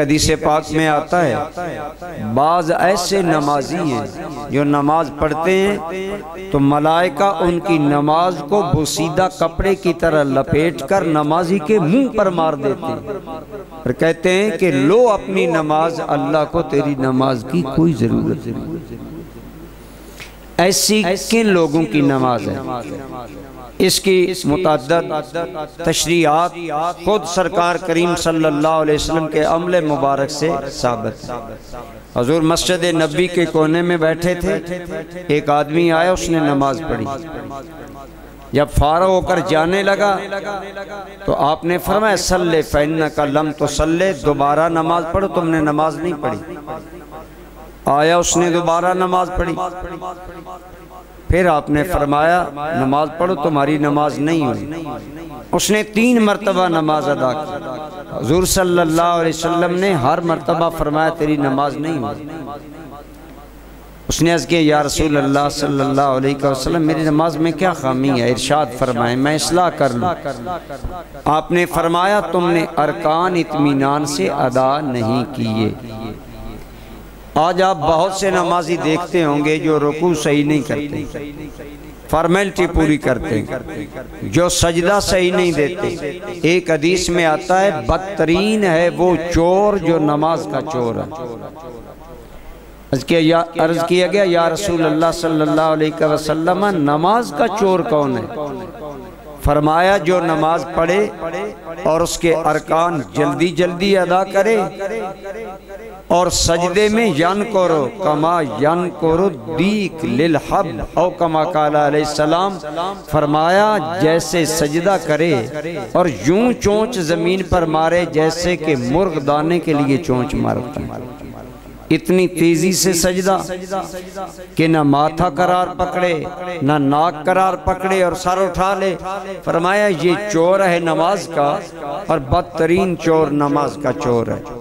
हदीस पाक में आता है, बाज ऐसे नमाजी हैं जो नमाज पढ़ते हैं तो मलाइका उनकी नमाज को बोसीदा कपड़े की तरह लपेट कर नमाजी के मुंह पर मार देते हैं और कहते हैं कि लो अपनी नमाज, अल्लाह को तेरी नमाज की कोई जरूरत नहीं। ऐसी किन लोगों की नमाज है? इसकी मुतअद्दिद तशरीहात खुद सरकार करीम सल्लल्लाहु अलैहि वसल्लम के अमले मुबारक से साबित है। हजूर मस्जिद नबी के कोने में बैठे थे, एक आदमी आया, उसने नमाज पढ़ी। जब फारग होकर जाने लगा तो आपने फरमाया सल्ले फइन्नका लम तुसल्ले, दोबारा नमाज पढ़ो, तुमने नमाज नहीं पढ़ी। आया, उसने दोबारा नमाज पढ़ी। फिर आपने फरमाया नमाज पढ़ो, तुम्हारी नमाज नहीं हुई। उसने 3 मरतबा नमाज अदा की। हुजूर सल्लल्लाहु अलैहि वसल्लम ने हर मरतबा फरमाया तेरी नमाज नहीं हुई। उसने अर्ज़ किया या रसूल अल्लाह सल्लल्लाहु अलैहि वसल्लम, मेरी नमाज में क्या खामी है, इरशाद फरमाए, मैं इस्लाह कर लूँ। आपने फरमाया तुमने अरकान इत्मीनान से अदा नहीं किए। आज आप बहुत से नमाजी देखते होंगे जो रुकू सही नहीं करते, फॉर्मेलिटी पूरी करते हैं, जो सजदा सही नहीं देते। एक हदीस में आता है बदतरीन है वो चोर जो नमाज का चोर है। अर्ज किया गया या रसूल अल्लाह सल्लल्लाहु अलैहि वसल्लम, नमाज का चोर कौन है? फरमाया जो नमाज पढ़े और उसके अरकान जल्दी जल्दी अदा करे और सजदे में यन करो कमा यन करो दीक लिल हब औ कमा काला अलैहिस्सलाम, फरमाया जैसे सजदा करे और यूं चोंच जमीन पर मारे जैसे कि मुर्ग दाने के लिए चोंच मारता है। इतनी तेजी से सजदा कि ना माथा करार पकड़े ना नाक करार पकड़े और सर उठा ले। फरमाया ये चोर है नमाज का और बदतरीन चोर नमाज का चोर है।